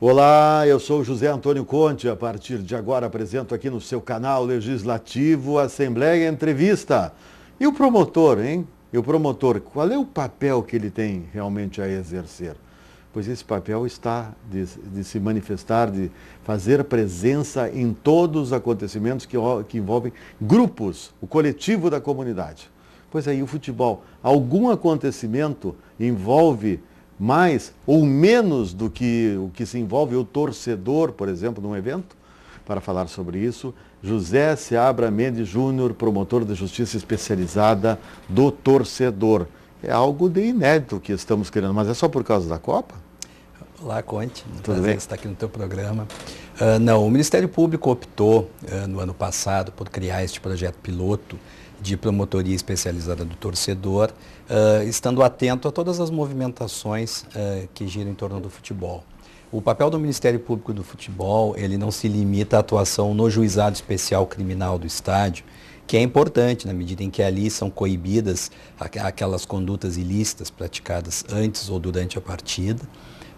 Olá, eu sou José Antônio Conte. A partir de agora apresento aqui no seu canal legislativo Assembleia Entrevista. E o promotor, hein? E o promotor, qual é o papel que ele tem realmente a exercer? Pois esse papel está de se manifestar, de fazer presença em todos os acontecimentos que envolvem grupos, o coletivo da comunidade. Pois aí o futebol, algum acontecimento envolve mais ou menos do que o que se envolve o torcedor, por exemplo, num evento? Para falar sobre isso, José Seabra Mendes Júnior, promotor de justiça especializada do torcedor. É algo de inédito que estamos querendo, mas é só por causa da Copa? Olá, Conte. Tudo bem? Estar aqui no teu programa. Não, o Ministério Público optou no ano passado por criar este projeto piloto de promotoria especializada do torcedor, estando atento a todas as movimentações que giram em torno do futebol. O papel do Ministério Público do Futebol, ele não se limita à atuação no juizado especial criminal do estádio, que é importante na medida em que ali são coibidas aquelas condutas ilícitas praticadas antes ou durante a partida,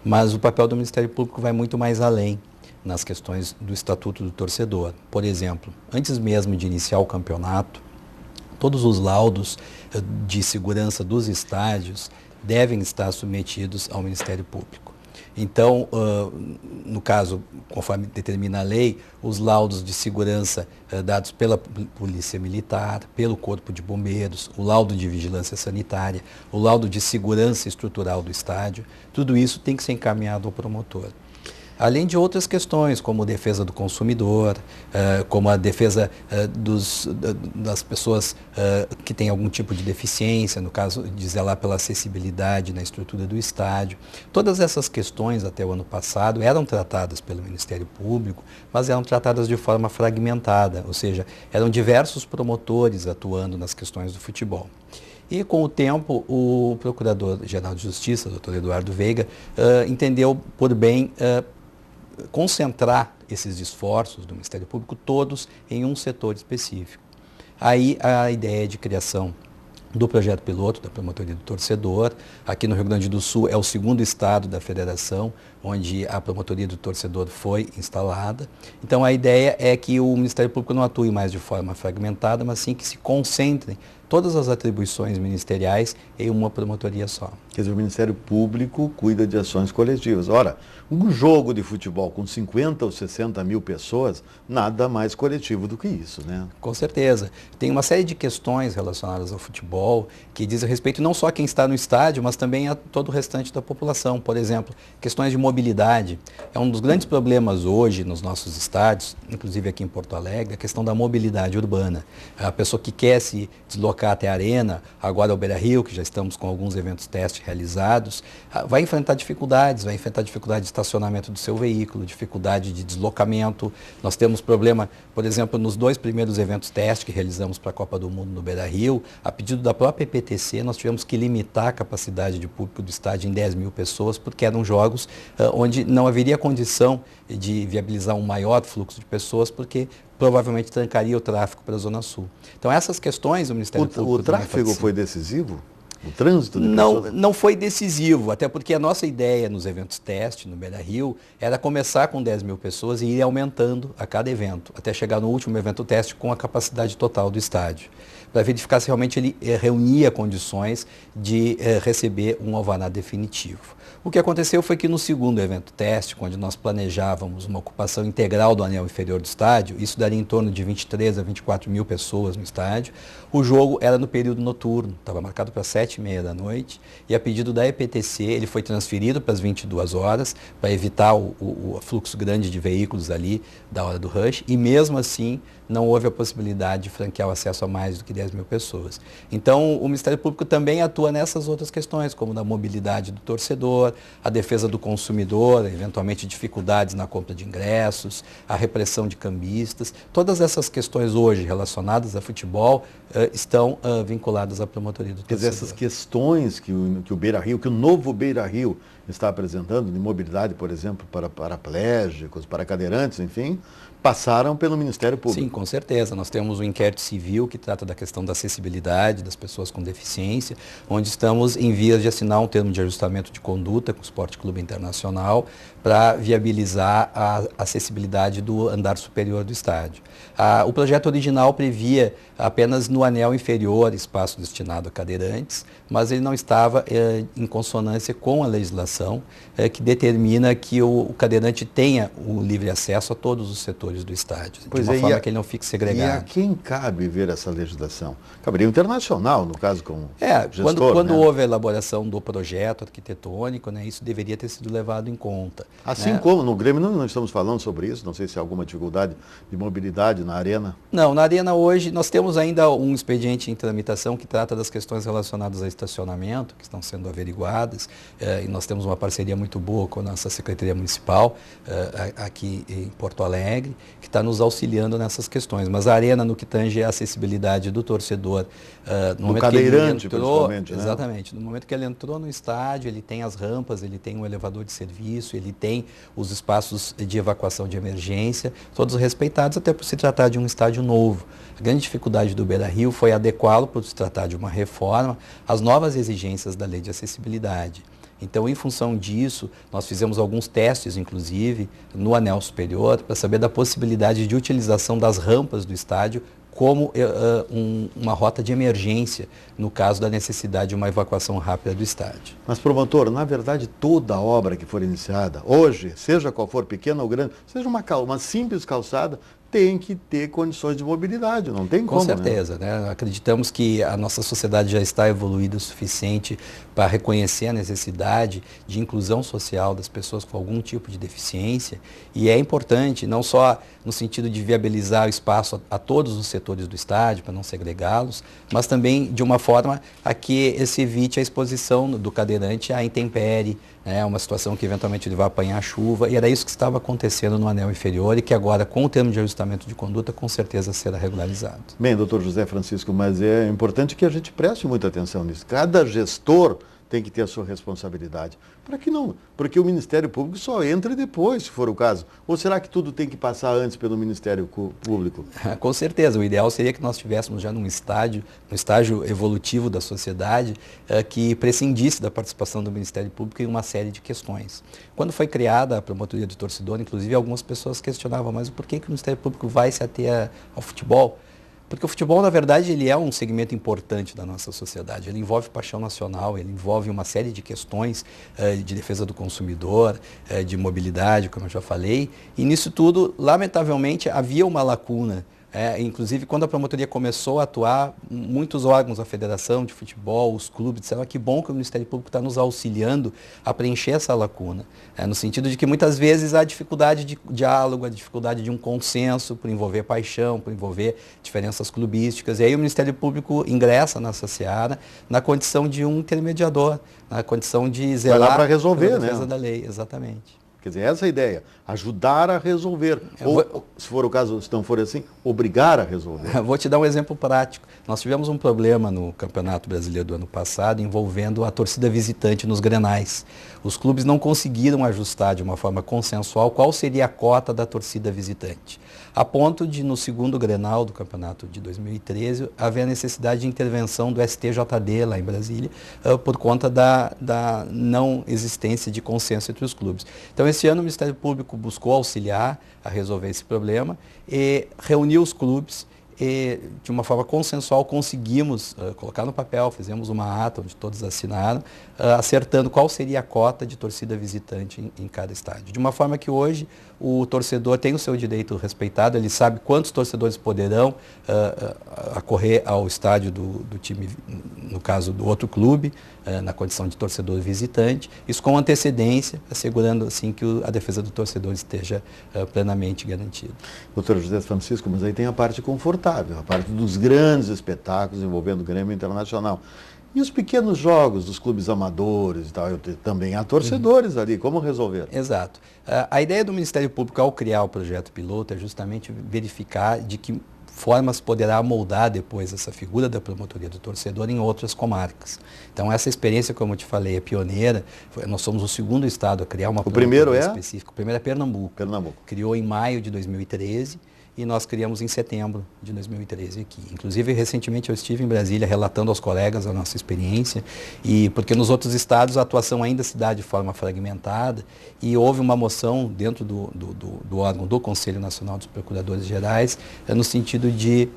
mas o papel do Ministério Público vai muito mais além nas questões do Estatuto do Torcedor. Por exemplo, antes mesmo de iniciar o campeonato, todos os laudos de segurança dos estádios devem estar submetidos ao Ministério Público. Então, no caso, conforme determina a lei, os laudos de segurança dados pela Polícia Militar, pelo Corpo de Bombeiros, o laudo de vigilância sanitária, o laudo de segurança estrutural do estádio, tudo isso tem que ser encaminhado ao promotor. Além de outras questões, como a defesa do consumidor, como a defesa das pessoas que têm algum tipo de deficiência, no caso de zelar pela acessibilidade na estrutura do estádio. Todas essas questões, até o ano passado, eram tratadas pelo Ministério Público, mas eram tratadas de forma fragmentada, ou seja, eram diversos promotores atuando nas questões do futebol. E, com o tempo, o Procurador-Geral de Justiça, Dr. Eduardo Veiga, entendeu por bem concentrar esses esforços do Ministério Público todos em um setor específico. Aí a ideia de criação do projeto piloto da promotoria do torcedor. Aqui no Rio Grande do Sul é o segundo estado da federação onde a promotoria do torcedor foi instalada. Então a ideia é que o Ministério Público não atue mais de forma fragmentada, mas sim que se concentrem todas as atribuições ministeriais em uma promotoria só. Quer dizer, o Ministério Público cuida de ações coletivas. Ora, um jogo de futebol com 50 ou 60 mil pessoas, nada mais coletivo do que isso, né? Com certeza. Tem uma série de questões relacionadas ao futebol que dizem respeito não só a quem está no estádio, mas também a todo o restante da população. Por exemplo, questões de mobilidade. É um dos grandes problemas hoje nos nossos estádios, inclusive aqui em Porto Alegre, a questão da mobilidade urbana. A pessoa que quer se deslocar até a Arena, agora ao Beira-Rio, que já estamos com alguns eventos testes realizados, vai enfrentar dificuldades de estacionamento do seu veículo, dificuldade de deslocamento. Nós temos problema, por exemplo, nos 2 primeiros eventos testes que realizamos para a Copa do Mundo no Beira-Rio, a pedido da própria EPTC, nós tivemos que limitar a capacidade de público do estádio em 10 mil pessoas, porque eram jogos onde não haveria condição de viabilizar um maior fluxo de pessoas, porque provavelmente trancaria o tráfego para a Zona Sul. Então essas questões o Ministério Público... O tráfego foi decisivo? O trânsito de pessoas? Não foi decisivo, até porque a nossa ideia nos eventos teste, no Beira-Rio, era começar com 10 mil pessoas e ir aumentando a cada evento, até chegar no último evento teste com a capacidade total do estádio, para verificar se realmente ele reunia condições de receber um alvará definitivo. O que aconteceu foi que no segundo evento teste, onde nós planejávamos uma ocupação integral do anel inferior do estádio, isso daria em torno de 23 a 24 mil pessoas no estádio, o jogo era no período noturno, estava marcado para 7h30 da noite, e a pedido da EPTC ele foi transferido para as 22 horas, para evitar o fluxo grande de veículos ali da hora do rush, e mesmo assim não houve a possibilidade de franquear o acesso a mais do que 10 mil pessoas. Então, o Ministério Público também atua nessas outras questões, como da mobilidade do torcedor, a defesa do consumidor, eventualmente dificuldades na compra de ingressos, a repressão de cambistas. Todas essas questões hoje relacionadas a futebol estão vinculadas à promotoria do torcedor. Quer dizer, essas questões que o Beira-Rio, que o novo Beira-Rio está apresentando, de mobilidade, por exemplo, para paraplégicos, para cadeirantes, enfim, passaram pelo Ministério Público. Sim, com certeza. Nós temos um inquérito civil que trata da questão da acessibilidade das pessoas com deficiência, onde estamos em vias de assinar um termo de ajustamento de conduta com o Esporte Clube Internacional para viabilizar a acessibilidade do andar superior do estádio. O projeto original previa apenas no anel inferior espaço destinado a cadeirantes, mas ele não estava em consonância com a legislação que determina que o cadeirante tenha o livre acesso a todos os setores do estádio, de uma forma que ele não fique segregado. E a quem cabe ver essa legislação? Caberia o internacional, no caso, como gestor, quando né? houve a elaboração do projeto arquitetônico, né, isso deveria ter sido levado em conta. Assim né? como no Grêmio não estamos falando sobre isso, não sei se há alguma dificuldade de mobilidade na arena. Não, na arena hoje nós temos ainda um expediente em tramitação que trata das questões relacionadas a estacionamento, que estão sendo averiguadas, e nós temos uma parceria muito boa com a nossa Secretaria Municipal, aqui em Porto Alegre, que está nos auxiliando nessas questões. Mas a arena, no que tange a acessibilidade do torcedor, no momento cadeirante, que ele entrou, principalmente, né? Exatamente, no momento que ele entrou no estádio, ele tem as rampas, ele tem um elevador de serviço, ele tem os espaços de evacuação de emergência, todos respeitados, até por se tratar de um estádio novo. A grande dificuldade do Beira-Rio foi adequá-lo, por se tratar de uma reforma, às novas exigências da lei de acessibilidade. Então, em função disso, nós fizemos alguns testes, inclusive, no anel superior, para saber da possibilidade de utilização das rampas do estádio como uma rota de emergência, no caso da necessidade de uma evacuação rápida do estádio. Mas, promotor, na verdade, toda obra que for iniciada, hoje, seja qual for, pequena ou grande, seja uma simples calçada, tem que ter condições de mobilidade, não tem como, Com certeza, né? Acreditamos que a nossa sociedade já está evoluída o suficiente para reconhecer a necessidade de inclusão social das pessoas com algum tipo de deficiência, e é importante, não só no sentido de viabilizar o espaço a todos os setores do estádio, para não segregá-los, mas também de uma forma a que se evite a exposição do cadeirante à intempérie, uma situação que eventualmente ele vai apanhar chuva, e era isso que estava acontecendo no anel inferior e que agora, com o termo de ajustamento de conduta, com certeza será regularizado. Bem, doutor José Francisco, mas é importante que a gente preste muita atenção nisso. Cada gestor tem que ter a sua responsabilidade. Para que não? Porque o Ministério Público só entra depois, se for o caso. Ou será que tudo tem que passar antes pelo Ministério Público? Com certeza. O ideal seria que nós estivéssemos já no estágio evolutivo da sociedade, que prescindisse da participação do Ministério Público em uma série de questões. Quando foi criada a promotoria de torcedor, inclusive, algumas pessoas questionavam, mas por que o Ministério Público vai se ater ao futebol? Porque o futebol, na verdade, ele é um segmento importante da nossa sociedade. Ele envolve paixão nacional, ele envolve uma série de questões de defesa do consumidor, de mobilidade, como eu já falei. E nisso tudo, lamentavelmente, havia uma lacuna. Inclusive, quando a promotoria começou a atuar, muitos órgãos, a Federação de Futebol, os clubes, disseram que bom que o Ministério Público está nos auxiliando a preencher essa lacuna. No sentido de que muitas vezes há dificuldade de diálogo, a dificuldade de um consenso por envolver paixão, por envolver diferenças clubísticas. E aí o Ministério Público ingressa nessa seara na condição de um intermediador, na condição de zelar para resolver, pela defesa da lei, exatamente. Quer dizer, essa é a ideia, ajudar a resolver. Ou, se for o caso, se não for assim, obrigar a resolver. Vou te dar um exemplo prático. Nós tivemos um problema no Campeonato Brasileiro do ano passado envolvendo a torcida visitante nos grenais. Os clubes não conseguiram ajustar de uma forma consensual qual seria a cota da torcida visitante. A ponto de, no segundo Grenal do Campeonato de 2013, haver a necessidade de intervenção do STJD lá em Brasília, por conta da não existência de consenso entre os clubes. Então, esse ano o Ministério Público buscou auxiliar a resolver esse problema e reuniu os clubes e, de uma forma consensual, conseguimos colocar no papel, fizemos uma ata onde todos assinaram, acertando qual seria a cota de torcida visitante em cada estádio. De uma forma que hoje o torcedor tem o seu direito respeitado, ele sabe quantos torcedores poderão acorrer ao estádio do time, no caso do outro clube, na condição de torcedor visitante, isso com antecedência, assegurando assim que a defesa do torcedor esteja plenamente garantida. Doutor José Francisco, mas aí tem a parte confortável, a parte dos grandes espetáculos envolvendo o Grêmio Internacional. E os pequenos jogos dos clubes amadores e tal, também há torcedores ali, como resolver? Exato. A ideia do Ministério Público ao criar o projeto piloto é justamente verificar de que formas poderá moldar depois essa figura da promotoria do torcedor em outras comarcas. Então essa experiência, como eu te falei, é pioneira. Nós somos o segundo estado a criar uma promotoria específica. O primeiro é Pernambuco. Criou em maio de 2013 e nós criamos em setembro de 2013 aqui. Inclusive, recentemente eu estive em Brasília relatando aos colegas a nossa experiência, e porque nos outros estados a atuação ainda se dá de forma fragmentada, e houve uma moção dentro do órgão do Conselho Nacional dos Procuradores Gerais, no sentido de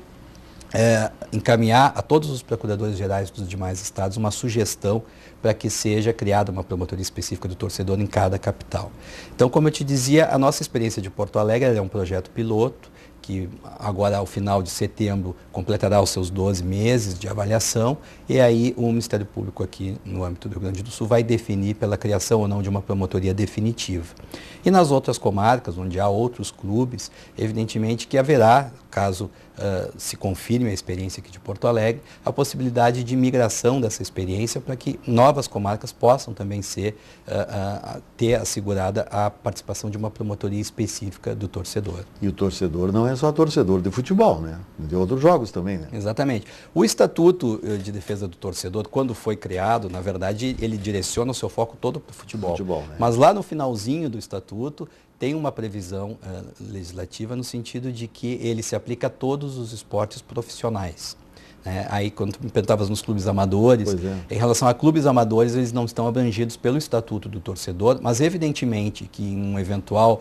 encaminhar a todos os procuradores gerais dos demais estados uma sugestão para que seja criada uma promotoria específica do torcedor em cada capital. Então, como eu te dizia, a nossa experiência de Porto Alegre é um projeto piloto, que agora ao final de setembro completará os seus 12 meses de avaliação, e aí o Ministério Público aqui no âmbito do Rio Grande do Sul vai definir pela criação ou não de uma promotoria definitiva. E nas outras comarcas, onde há outros clubes, evidentemente que haverá, caso se confirme a experiência aqui de Porto Alegre, a possibilidade de migração dessa experiência para que novas comarcas possam também ter assegurada a participação de uma promotoria específica do torcedor. E o torcedor não é só torcedor de futebol, né? De outros jogos também, né? Exatamente. O Estatuto de Defesa do Torcedor, quando foi criado, na verdade, ele direciona o seu foco todo para o futebol. Né? Mas lá no finalzinho do Estatuto, tem uma previsão legislativa no sentido de que ele se aplica a todos os esportes profissionais. Aí, quando tu me perguntavas nos clubes amadores, em relação a clubes amadores, eles não estão abrangidos pelo Estatuto do Torcedor, mas evidentemente que em um eventual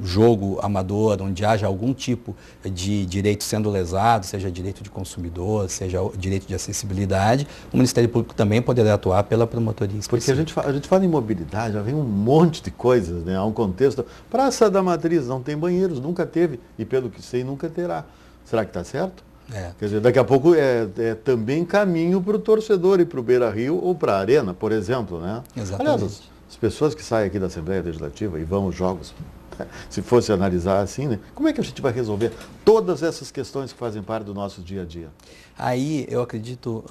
jogo amador, onde haja algum tipo de direito sendo lesado, seja direito de consumidor, seja direito de acessibilidade, o Ministério Público também poderá atuar pela promotoria específica. Porque a gente fala em mobilidade, já vem um monte de coisas, né? Há um contexto. Praça da Matriz não tem banheiros, nunca teve, e pelo que sei, nunca terá. Será que está certo? Quer dizer, daqui a pouco é também caminho para o torcedor ir para o Beira-Rio ou para a Arena, por exemplo, né? Exatamente. Aliás, as pessoas que saem aqui da Assembleia Legislativa e vão aos jogos, se fosse analisar assim, né? Como é que a gente vai resolver todas essas questões que fazem parte do nosso dia a dia? Aí eu acredito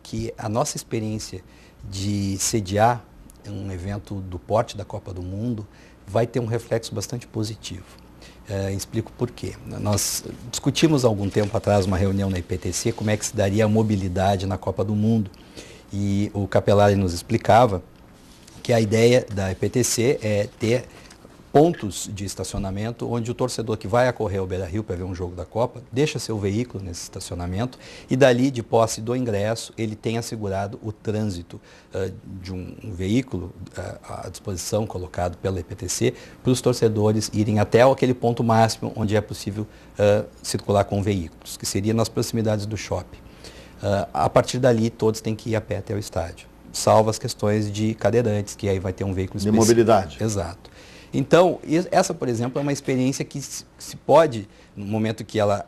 que a nossa experiência de sediar um evento do porte da Copa do Mundo vai ter um reflexo bastante positivo. Explico por quê. Nós discutimos há algum tempo atrás uma reunião na IPTC como é que se daria a mobilidade na Copa do Mundo, e o Capelari nos explicava que a ideia da IPTC é ter pontos de estacionamento onde o torcedor que vai acorrer ao Beira-Rio para ver um jogo da Copa deixa seu veículo nesse estacionamento, e dali, de posse do ingresso, ele tem assegurado o trânsito de um veículo à disposição colocado pela IPTC para os torcedores irem até aquele ponto máximo onde é possível circular com veículos, que seria nas proximidades do shopping. A partir dali, todos têm que ir a pé até o estádio, salvo as questões de cadeirantes, que aí vai ter um veículo específico. De mobilidade. Exato. Então, essa, por exemplo, é uma experiência que se pode, no momento que ela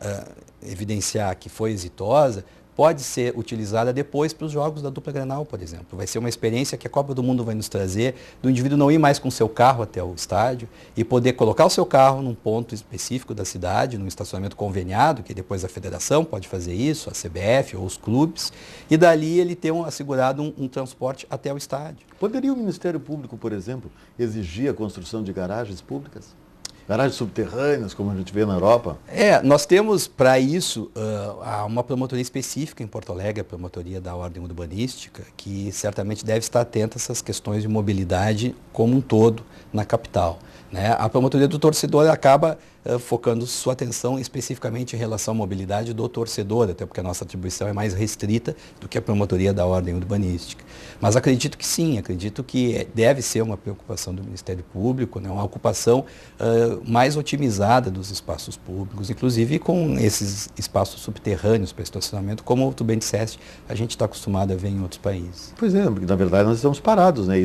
evidenciar que foi exitosa, pode ser utilizada depois para os jogos da dupla Grenal, por exemplo. Vai ser uma experiência que a Copa do Mundo vai nos trazer, do indivíduo não ir mais com o seu carro até o estádio e poder colocar o seu carro num ponto específico da cidade, num estacionamento conveniado, que depois a federação pode fazer isso, a CBF ou os clubes, e dali ele ter assegurado um transporte até o estádio. Poderia o Ministério Público, por exemplo, exigir a construção de garagens públicas? Garagens subterrâneas, como a gente vê na Europa? Nós temos para isso uma promotoria específica em Porto Alegre, a promotoria da Ordem Urbanística, que certamente deve estar atenta a essas questões de mobilidade como um todo na capital. A promotoria do torcedor acaba focando sua atenção especificamente em relação à mobilidade do torcedor, até porque a nossa atribuição é mais restrita do que a promotoria da Ordem Urbanística. Mas acredito que sim, acredito que deve ser uma preocupação do Ministério Público, uma ocupação mais otimizada dos espaços públicos, inclusive com esses espaços subterrâneos para estacionamento, como tu bem disseste, a gente está acostumado a ver em outros países. Pois é, porque na verdade nós estamos parados, né?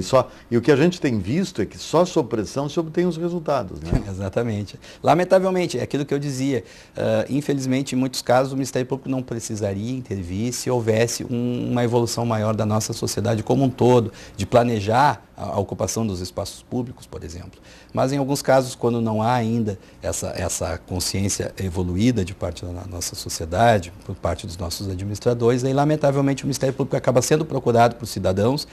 E o que a gente tem visto é que só sob pressão se obtém os resultados, né? Exatamente. Lamentavelmente, é aquilo que eu dizia, infelizmente, em muitos casos, o Ministério Público não precisaria intervir se houvesse uma evolução maior da nossa sociedade como um todo, de planejar a ocupação dos espaços públicos, por exemplo. Mas em alguns casos, quando não há ainda essa consciência evoluída de parte da nossa sociedade, por parte dos nossos administradores, aí lamentavelmente o Ministério Público acaba sendo procurado por cidadãos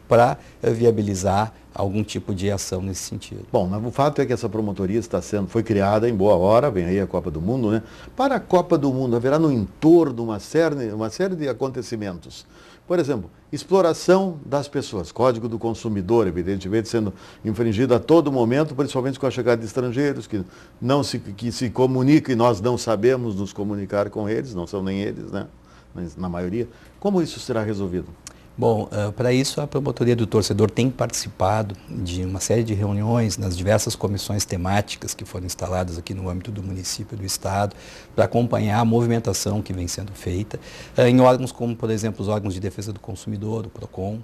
para viabilizar algum tipo de ação nesse sentido. Bom, mas o fato é que essa promotoria foi criada em boa hora, vem aí a Copa do Mundo, né? Para a Copa do Mundo haverá no entorno uma série de acontecimentos. Por exemplo, exploração das pessoas, Código do Consumidor, evidentemente sendo infringido a todo momento, principalmente com a chegada de estrangeiros que se comunicam e nós não sabemos nos comunicar com eles, não são nem eles, né? Mas, na maioria. Como isso será resolvido? Bom, para isso a Promotoria do Torcedor tem participado de uma série de reuniões nas diversas comissões temáticas que foram instaladas aqui no âmbito do município e do estado para acompanhar a movimentação que vem sendo feita em órgãos como, por exemplo, os órgãos de defesa do consumidor, o PROCON.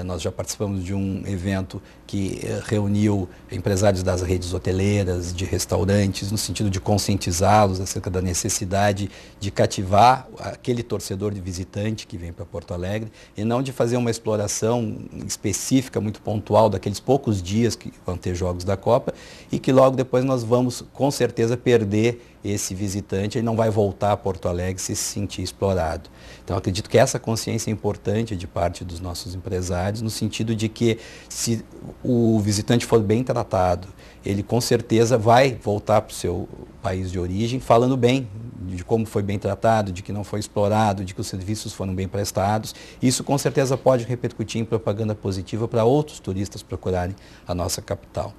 Nós já participamos de um evento que reuniu empresários das redes hoteleiras, de restaurantes, no sentido de conscientizá-los acerca da necessidade de cativar aquele torcedor de visitante que vem para Porto Alegre e não de fazer uma exploração específica, muito pontual, daqueles poucos dias que vão ter jogos da Copa e que logo depois nós vamos, com certeza, perder esse visitante, ele não vai voltar a Porto Alegre se sentir explorado. Então, acredito que essa consciência é importante de parte dos nossos empresários, no sentido de que se o visitante for bem tratado, ele com certeza vai voltar para o seu país de origem, falando bem de como foi bem tratado, de que não foi explorado, de que os serviços foram bem prestados. Isso com certeza pode repercutir em propaganda positiva para outros turistas procurarem a nossa capital.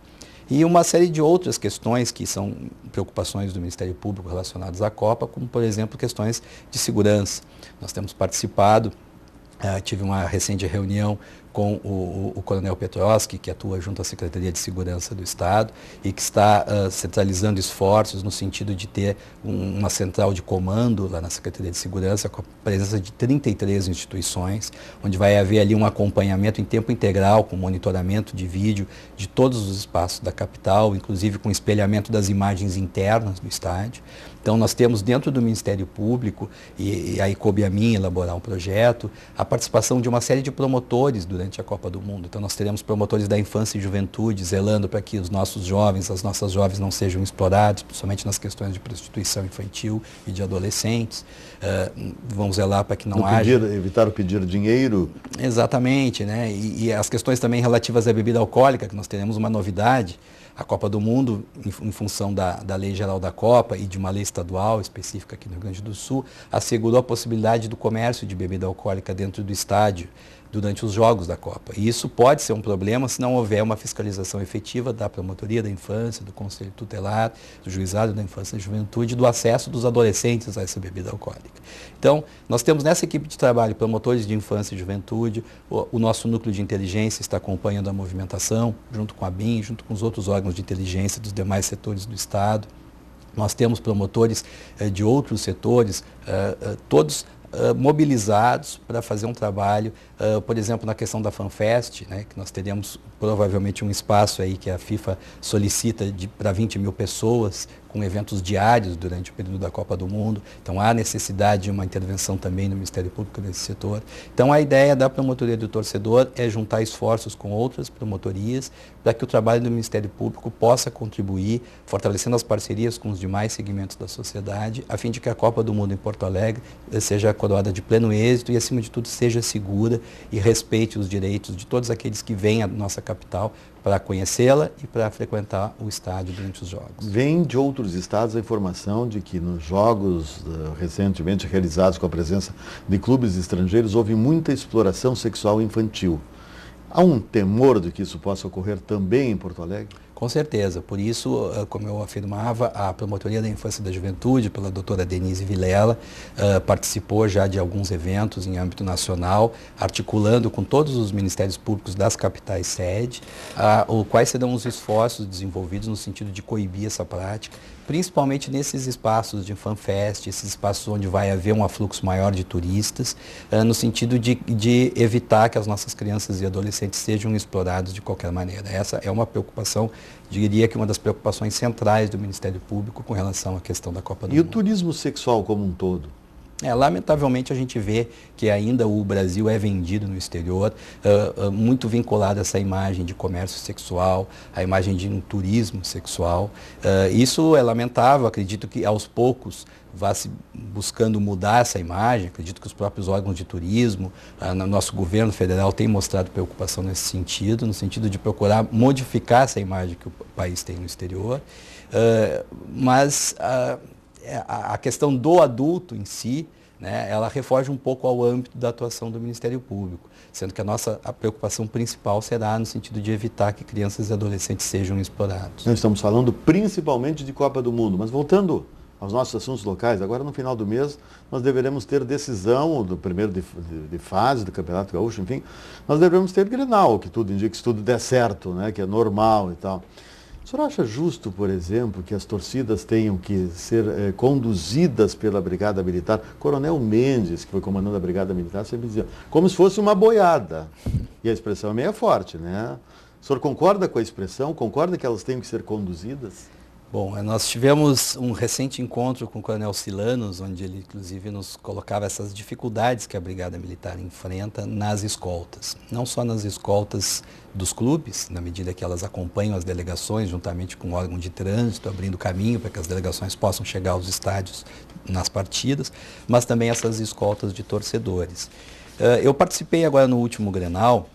E uma série de outras questões que são preocupações do Ministério Público relacionadas à Copa, como, por exemplo, questões de segurança. Nós temos participado, tive uma recente reunião com o Coronel Petroski, que atua junto à Secretaria de Segurança do Estado e que está centralizando esforços no sentido de ter uma central de comando lá na Secretaria de Segurança, com a presença de 33 instituições, onde vai haver ali um acompanhamento em tempo integral, com monitoramento de vídeo de todos os espaços da capital, inclusive com espelhamento das imagens internas do estádio. Então, nós temos dentro do Ministério Público, e aí coube a mim elaborar um projeto, a participação de uma série de promotores durante a Copa do Mundo. Então, nós teremos promotores da infância e juventude, zelando para que os nossos jovens, as nossas jovens não sejam explorados, principalmente nas questões de prostituição infantil e de adolescentes. Vamos zelar para que não haja... Evitar o pedir dinheiro. Exatamente, né? E as questões também relativas à bebida alcoólica, que nós teremos uma novidade. A Copa do Mundo, em função da Lei Geral da Copa e de uma lei estadual específica aqui no Rio Grande do Sul, assegurou a possibilidade do comércio de bebida alcoólica dentro do estádio durante os jogos da Copa. E isso pode ser um problema se não houver uma fiscalização efetiva da Promotoria da Infância, do Conselho Tutelar, do Juizado da Infância e Juventude, do acesso dos adolescentes a essa bebida alcoólica. Então, nós temos nessa equipe de trabalho promotores de infância e juventude, o nosso núcleo de inteligência está acompanhando a movimentação, junto com a BIM, junto com os outros órgãos de inteligência dos demais setores do Estado. Nós temos promotores de outros setores, todos mobilizados para fazer um trabalho, por exemplo, na questão da FanFest, né, que nós teremos provavelmente um espaço aí que a FIFA solicita para 20 mil pessoas, com eventos diários durante o período da Copa do Mundo. Então, há necessidade de uma intervenção também no Ministério Público nesse setor. Então, a ideia da Promotoria do Torcedor é juntar esforços com outras promotorias para que o trabalho do Ministério Público possa contribuir, fortalecendo as parcerias com os demais segmentos da sociedade, a fim de que a Copa do Mundo em Porto Alegre seja coroada de pleno êxito e, acima de tudo, seja segura e respeite os direitos de todos aqueles que vêm à nossa capital para conhecê-la e para frequentar o estádio durante os jogos. Vem de outros estados a informação de que nos jogos recentemente realizados com a presença de clubes estrangeiros houve muita exploração sexual infantil. Há um temor de que isso possa ocorrer também em Porto Alegre? Com certeza. Por isso, como eu afirmava, a Promotoria da Infância e da Juventude, pela doutora Denise Vilela, participou já de alguns eventos em âmbito nacional, articulando com todos os ministérios públicos das capitais sede, quais serão os esforços desenvolvidos no sentido de coibir essa prática, principalmente nesses espaços de FanFest, esses espaços onde vai haver um afluxo maior de turistas, no sentido de evitar que as nossas crianças e adolescentes sejam explorados de qualquer maneira. Essa é uma preocupação, diria que uma das preocupações centrais do Ministério Público com relação à questão da Copa do Mundo. E o turismo sexual como um todo? Lamentavelmente a gente vê que ainda o Brasil é vendido no exterior, muito vinculado a essa imagem de comércio sexual, a imagem de um turismo sexual. Isso é lamentável, acredito que aos poucos vá se buscando mudar essa imagem, acredito que os próprios órgãos de turismo, no nosso governo federal tem mostrado preocupação nesse sentido, no sentido de procurar modificar essa imagem que o país tem no exterior, mas a questão do adulto em si, né, ela refoge um pouco ao âmbito da atuação do Ministério Público, sendo que a preocupação principal será no sentido de evitar que crianças e adolescentes sejam explorados. Nós estamos falando principalmente de Copa do Mundo, mas voltando aos nossos assuntos locais, agora no final do mês nós deveremos ter decisão do primeiro de fase do Campeonato Gaúcho, enfim, nós devemos ter Grenal, que tudo indica que se tudo der certo, né, que é normal e tal. O senhor acha justo, por exemplo, que as torcidas tenham que ser conduzidas pela Brigada Militar? Coronel Mendes, que foi comandante da Brigada Militar, sempre dizia, como se fosse uma boiada. E a expressão é meio forte, né? O senhor concorda com a expressão? Concorda que elas tenham que ser conduzidas? Bom, nós tivemos um recente encontro com o Coronel Silanos, onde ele inclusive nos colocava essas dificuldades que a Brigada Militar enfrenta nas escoltas. Não só nas escoltas dos clubes, na medida que elas acompanham as delegações juntamente com o órgão de trânsito, abrindo caminho para que as delegações possam chegar aos estádios nas partidas, mas também essas escoltas de torcedores. Eu participei agora no último Grenal,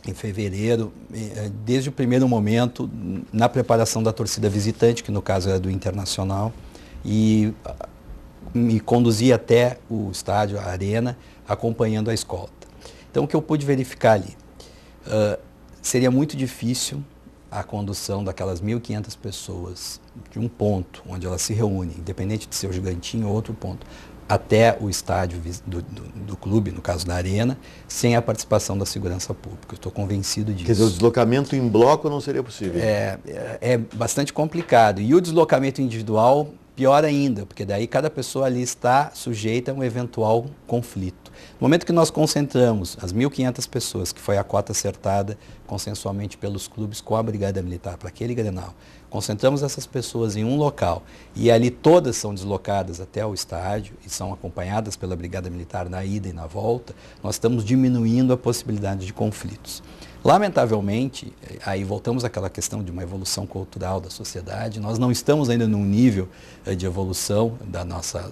em fevereiro, desde o primeiro momento, na preparação da torcida visitante, que no caso era do Internacional, e me conduzi até o estádio, a arena, acompanhando a escolta. Então, o que eu pude verificar ali? Seria muito difícil a condução daquelas 1.500 pessoas de um ponto onde elas se reúnem, independente de ser o Gigantinho ou outro ponto, até o estádio do clube, no caso da arena, sem a participação da segurança pública. Eu estou convencido disso. Quer dizer, o deslocamento em bloco não seria possível? É bastante complicado. E o deslocamento individual, pior ainda, porque daí cada pessoa ali está sujeita a um eventual conflito. No momento que nós concentramos as 1.500 pessoas, que foi a cota acertada consensualmente pelos clubes com a Brigada Militar para aquele Grenal, concentramos essas pessoas em um local e ali todas são deslocadas até o estádio e são acompanhadas pela Brigada Militar na ida e na volta, nós estamos diminuindo a possibilidade de conflitos. Lamentavelmente, aí voltamos àquela questão de uma evolução cultural da sociedade, nós não estamos ainda num nível de evolução da nossa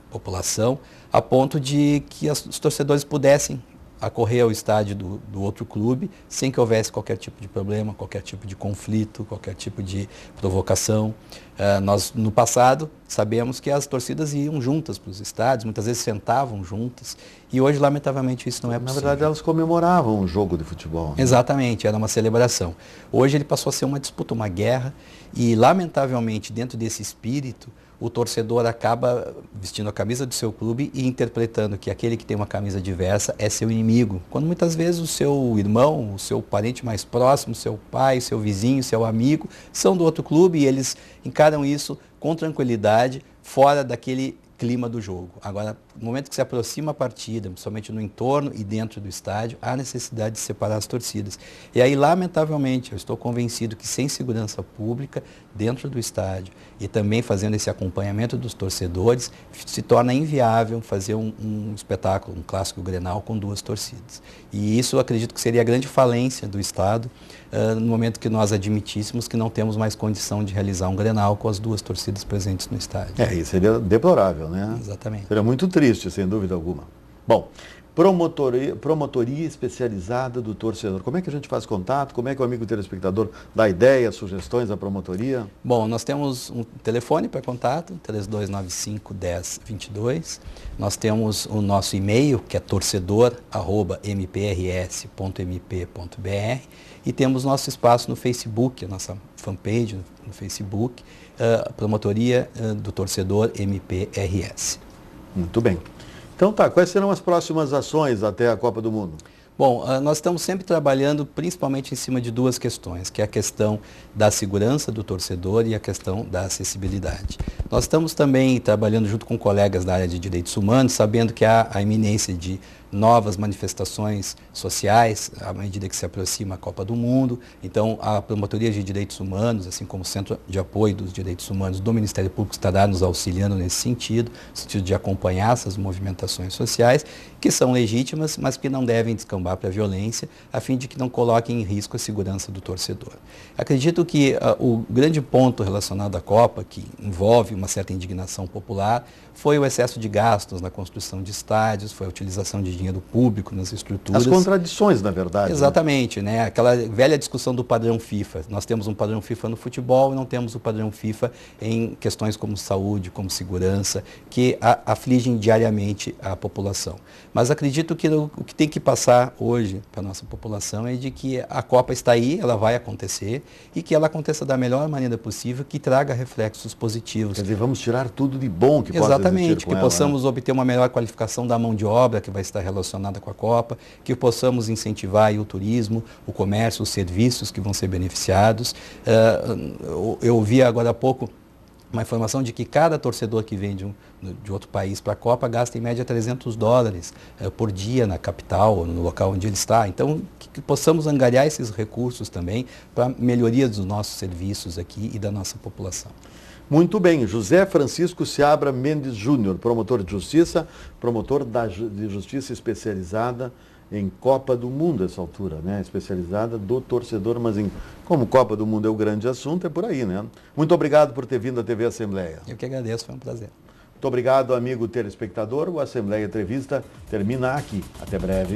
população a ponto de que os torcedores pudessem acorrer ao estádio do outro clube sem que houvesse qualquer tipo de problema, qualquer tipo de conflito, qualquer tipo de provocação. Nós, no passado, sabemos que as torcidas iam juntas para os estádios, muitas vezes sentavam juntas, e hoje, lamentavelmente, isso não é possível. Na verdade, elas comemoravam um jogo de futebol. Né? Exatamente, era uma celebração. Hoje ele passou a ser uma disputa, uma guerra, e, lamentavelmente, dentro desse espírito, o torcedor acaba vestindo a camisa do seu clube e interpretando que aquele que tem uma camisa diversa é seu inimigo, quando muitas vezes o seu irmão, o seu parente mais próximo, seu pai, seu vizinho, seu amigo, são do outro clube e eles encaram isso com tranquilidade, fora daquele clima do jogo. Agora, no momento que se aproxima a partida, principalmente no entorno e dentro do estádio, há necessidade de separar as torcidas. E aí, lamentavelmente, eu estou convencido que sem segurança pública dentro do estádio e também fazendo esse acompanhamento dos torcedores, se torna inviável fazer um espetáculo, um clássico Grenal com duas torcidas. E isso eu acredito que seria a grande falência do Estado no momento que nós admitíssemos que não temos mais condição de realizar um Grenal com as duas torcidas presentes no estádio. Isso seria deplorável, né? Exatamente. Seria muito triste, sem dúvida alguma. Bom, promotoria especializada do torcedor. Como é que a gente faz contato? Como é que o amigo telespectador dá ideias, sugestões à promotoria? Bom, nós temos um telefone para contato, 3295-1022. Nós temos o nosso e-mail, que é torcedor@mprs.mp.br. E temos nosso espaço no Facebook, a nossa fanpage no Facebook, Promotoria do Torcedor MPRS. Muito bem. Então tá, quais serão as próximas ações até a Copa do Mundo? Bom, nós estamos sempre trabalhando principalmente em cima de duas questões, que é a questão da segurança do torcedor e a questão da acessibilidade. Nós estamos também trabalhando junto com colegas da área de direitos humanos, sabendo que há a iminência de novas manifestações sociais à medida que se aproxima a Copa do Mundo. Então, a Promotoria de Direitos Humanos, assim como o Centro de Apoio dos Direitos Humanos do Ministério Público, estará nos auxiliando nesse sentido, no sentido de acompanhar essas movimentações sociais, que são legítimas, mas que não devem descambar para a violência, a fim de que não coloquem em risco a segurança do torcedor. Acredito que o grande ponto relacionado à Copa, que envolve uma certa indignação popular, foi o excesso de gastos na construção de estádios, foi a utilização de dinheiro público nas estruturas. As contradições, na verdade. Exatamente, né? Aquela velha discussão do padrão FIFA. Nós temos um padrão FIFA no futebol e não temos o padrão FIFA em questões como saúde, como segurança, que afligem diariamente a população. Mas acredito que o que tem que passar hoje para a nossa população é de que a Copa está aí, ela vai acontecer e que ela aconteça da melhor maneira possível, que traga reflexos positivos. Quer dizer, vamos tirar tudo de bom que possa existir Exatamente, com que ela, possamos obter uma melhor qualificação da mão de obra que vai estar relacionada com a Copa, que possamos incentivar aí o turismo, o comércio, os serviços que vão ser beneficiados. Eu ouvi agora há pouco uma informação de que cada torcedor que vem de outro país para a Copa gasta em média $300 por dia na capital, ou no local onde ele está. Então, que possamos angariar esses recursos também para melhoria dos nossos serviços aqui e da nossa população. Muito bem, José Francisco Seabra Mendes Júnior, promotor de justiça, promotor de justiça especializada em Copa do Mundo, essa altura, né? Especializada do torcedor, mas como Copa do Mundo é o grande assunto, é por aí, né? Muito obrigado por ter vindo à TV Assembleia. Eu que agradeço, foi um prazer. Muito obrigado, amigo telespectador. O Assembleia Entrevista termina aqui. Até breve.